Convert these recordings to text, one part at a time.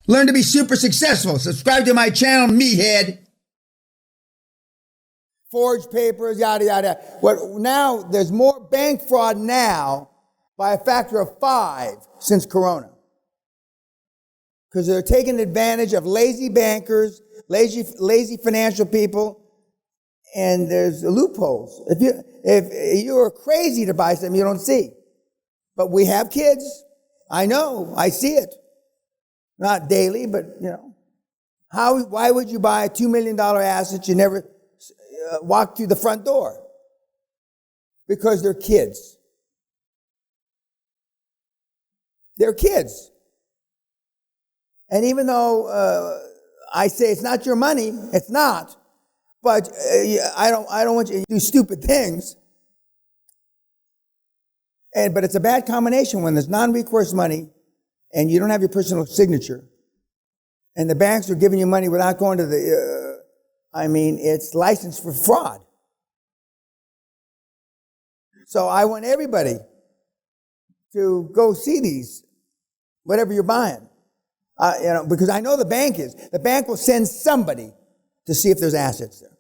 Learn to be super successful. Subscribe to my channel, meathead. Forged papers, yada, yada. Now, there's more bank fraud now by a factor of 5 since Corona. Because they're taking advantage of lazy bankers, lazy financial people, and there's loopholes. If you're crazy to buy something you don't see. But we have kids. I know. I see it. Not daily, but, why would you buy a $2 million asset you never walk through the front door? Because they're kids. They're kids. And even though I say it's not your money, it's not. But I don't want you to do stupid things. But it's a bad combination when there's non-recourse money and you don't have your personal signature, and the banks are giving you money without going to the, it's licensed for fraud. So I want everybody to go see these, whatever you're buying. Because I know the bank will send somebody to see if there's assets there.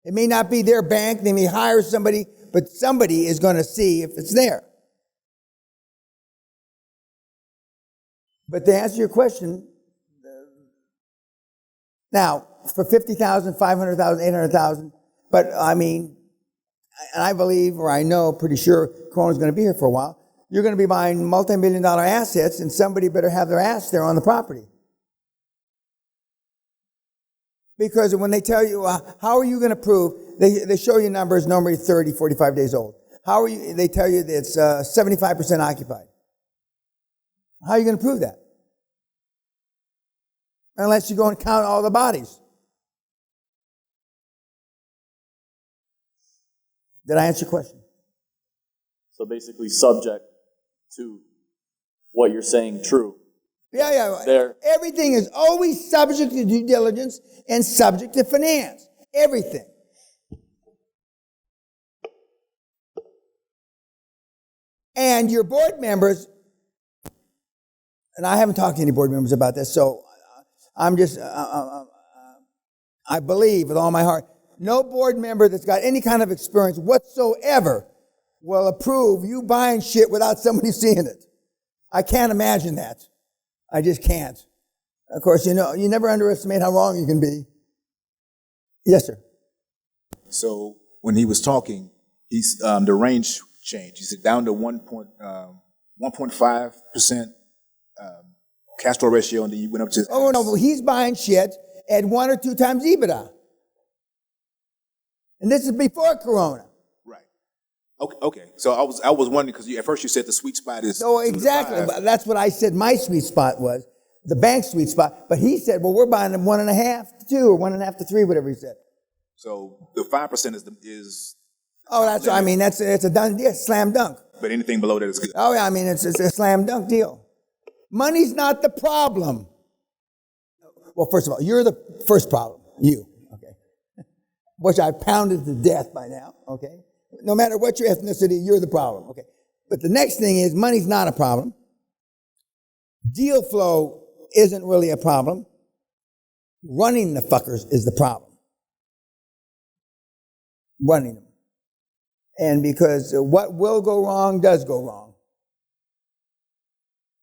It may not be their bank, they may hire somebody, but somebody is going to see if it's there. But to answer your question, now, for 50,000, 500,000, 800,000, but and I believe, or I know, pretty sure Corona's going to be here for a while, you're going to be buying multi-million-dollar assets, and somebody better have their ass there on the property. Because when they tell you, how are you going to prove, they show you numbers normally 30, 45 days old. They tell you that it's 75% occupied. How are you going to prove that? Unless you go and count all the bodies. Did I answer your question? So basically subject to what you're saying true. Yeah. Everything is always subject to due diligence and subject to finance. Everything. And your board members, and I haven't talked to any board members about this, so I'm just, I believe with all my heart, no board member that's got any kind of experience whatsoever will approve you buying shit without somebody seeing it. I can't imagine that. I just can't. Of course, you never underestimate how wrong you can be. Yes, sir. So when he was talking, he's the range changed. He said down to 1.5% cash flow ratio, and then you went up to... Oh, no, but he's buying shit at 1 or 2 times EBITDA. And this is before Corona. Right. Okay. So I was wondering, because at first you said the sweet spot is... Oh, exactly. That's what I said my sweet spot was. The bank's sweet spot. But he said, well, we're buying them 1.5 to 2 or 1.5 to 3, whatever he said. So the 5% is... Oh, it's a done deal, slam dunk. But anything below that is good. Oh, yeah, it's a slam dunk deal. Money's not the problem. Well, first of all, you're the first problem. You, okay? Which I've pounded to death by now, okay? No matter what your ethnicity, you're the problem, okay? But the next thing is money's not a problem. Deal flow isn't really a problem. Running the fuckers is the problem. Running them. And because what will go wrong does go wrong.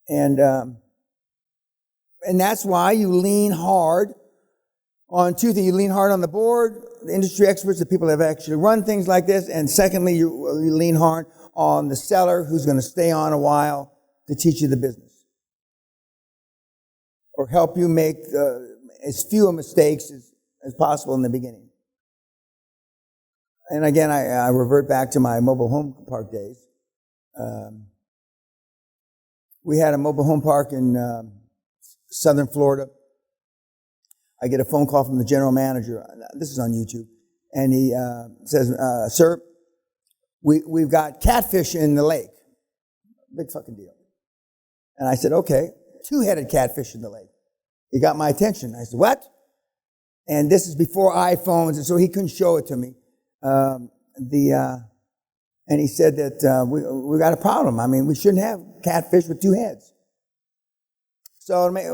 And that's why you lean hard on 2 things. You lean hard on the board, the industry experts, the people that have actually run things like this. And secondly, you lean hard on the seller who's going to stay on a while to teach you the business. Or help you make as few mistakes as possible in the beginning. And again, I revert back to my mobile home park days. We had a mobile home park in southern Florida. I get a phone call from the general manager. This is on YouTube. And he says, sir, we've got catfish in the lake. Big fucking deal. And I said, okay, 2-headed catfish in the lake. He got my attention. I said, what? And this is before iPhones, and so he couldn't show it to me. And he said that we got a problem. We shouldn't have catfish with 2 heads. So many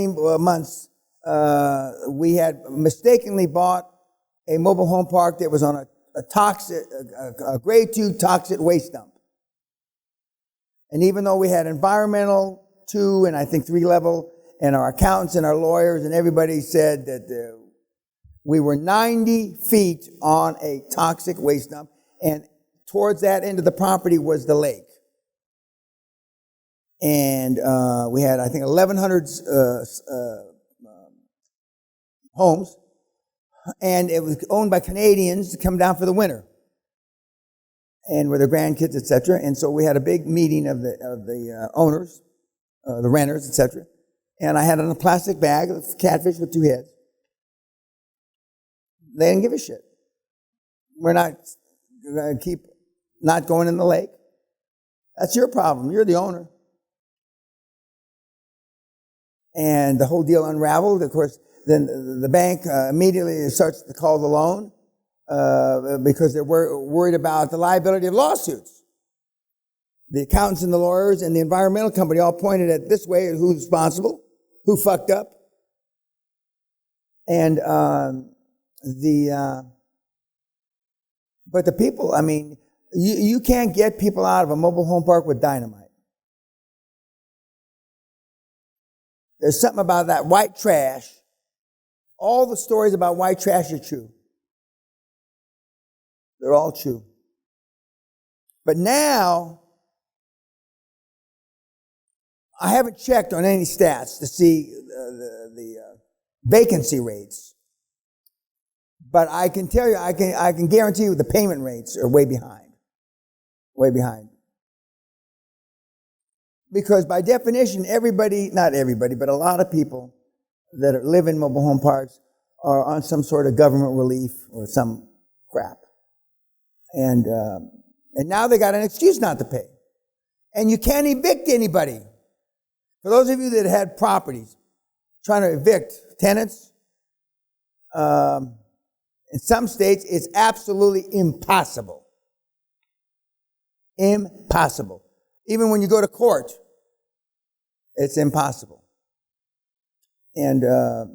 months, we had mistakenly bought a mobile home park that was on a grade 2 toxic waste dump. And even though we had environmental 2 and I think 3 level, and our accountants and our lawyers and everybody said that we were 90 feet on a toxic waste dump, and towards that end of the property was the lake. And we had, I think, 1,100 homes, and it was owned by Canadians to come down for the winter, and with their grandkids, etc. And so we had a big meeting of the owners, the renters, etc. And I had in a plastic bag of catfish with 2 heads. They didn't give a shit. We're not going to keep not going in the lake. That's your problem. You're the owner. And the whole deal unraveled. Of course, then the bank immediately starts to call the loan because they're worried about the liability of lawsuits. The accountants and the lawyers and the environmental company all pointed at this way at who's responsible, who fucked up. And but the people, I mean, you can't get people out of a mobile home park with dynamite. There's something about that white trash. All the stories about white trash are true. They're all true. But now, I haven't checked on any stats to see the vacancy rates. But I can tell you, I can guarantee you the payment rates are way behind. Way behind. Because by definition, not everybody, but a lot of people that live in mobile home parks are on some sort of government relief or some crap. And now they got an excuse not to pay. And you can't evict anybody. For those of you that had properties, trying to evict tenants, in some states, it's absolutely impossible. Impossible. Even when you go to court, it's impossible. And I'm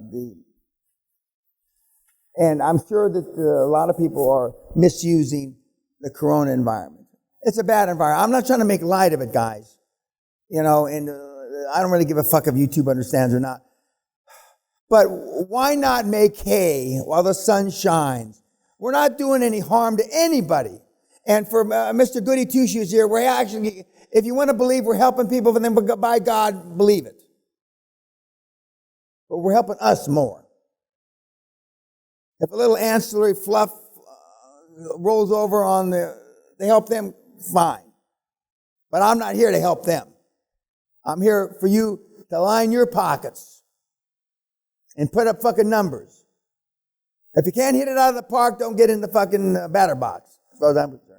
sure that a lot of people are misusing the corona environment. It's a bad environment. I'm not trying to make light of it, guys. You know, and I don't really give a fuck if YouTube understands or not. But why not make hay while the sun shines? We're not doing any harm to anybody. And for Mr. Goody Two-Shoes here, we're actually, if you want to believe we're helping people, then by God, believe it. But we're helping us more. If a little ancillary fluff rolls over on they help them, fine. But I'm not here to help them. I'm here for you to line your pockets and put up fucking numbers. If you can't hit it out of the park, don't get in the fucking batter box, as far as I'm concerned.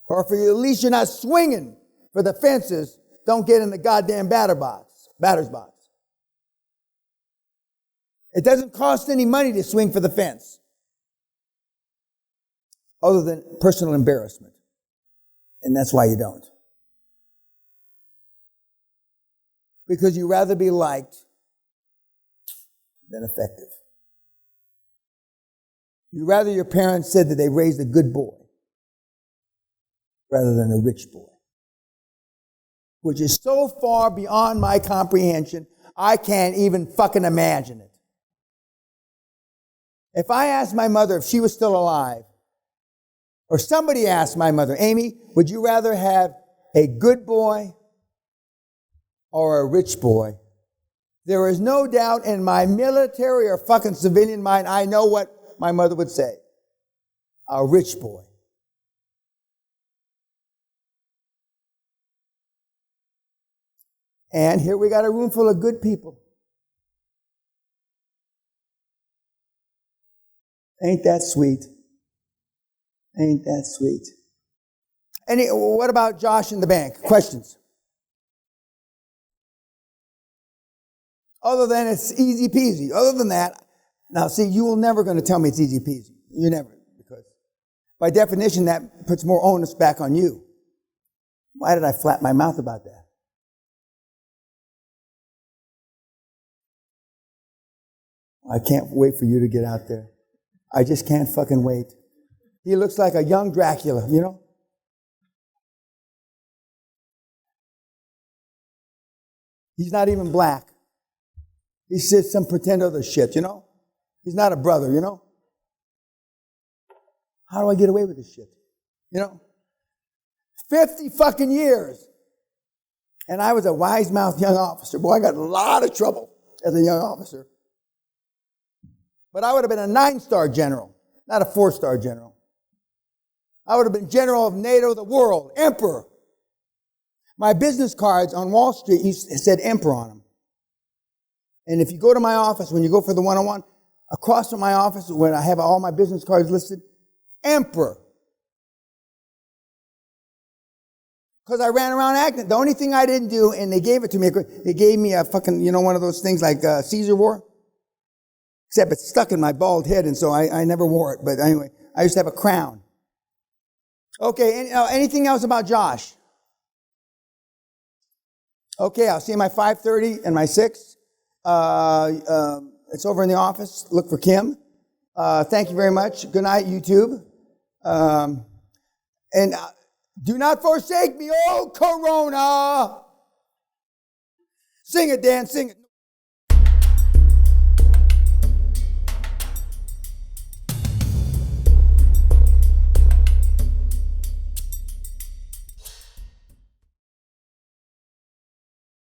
Or if at least you're not swinging for the fences, don't get in the goddamn batter's box. It doesn't cost any money to swing for the fence, other than personal embarrassment. And that's why you don't. Because you'd rather be liked than effective. You'd rather your parents said that they raised a good boy rather than a rich boy. Which is so far beyond my comprehension, I can't even fucking imagine it. If I asked my mother if she was still alive, or somebody asked my mother, Amy, would you rather have a good boy or a rich boy? There is no doubt in my military or fucking civilian mind, I know what my mother would say. A rich boy. And here we got a room full of good people. Ain't that sweet? Ain't that sweet? What about Josh in the bank? Questions? Other than it's easy peasy. Other than that, now see, you will never going to tell me it's easy peasy. You never, because by definition, that puts more onus back on you. Why did I flap my mouth about that? I can't wait for you to get out there. I just can't fucking wait. He looks like a young Dracula, you know? He's not even black. He's just some pretend other shit, you know? He's not a brother, you know? How do I get away with this shit? You know? 50 fucking years. And I was a wise-mouthed young officer. Boy, I got in a lot of trouble as a young officer. But I would have been a 9-star general, not a 4-star general. I would have been general of NATO, the world, emperor. My business cards on Wall Street said emperor on them. And if you go to my office, when you go for the one-on-one, across from my office, when I have all my business cards listed, emperor. Because I ran around acting. The only thing I didn't do, and they gave it to me, they gave me a fucking, you know, one of those things like Caesar wore. Except it's stuck in my bald head, and so I never wore it. But anyway, I used to have a crown. Okay, anything else about Josh? Okay, I'll see you my 5:30 and my 6. It's over in the office. Look for Kim. Thank you very much. Good night, YouTube. And do not forsake me, oh Corona. Sing it, Dan, sing it.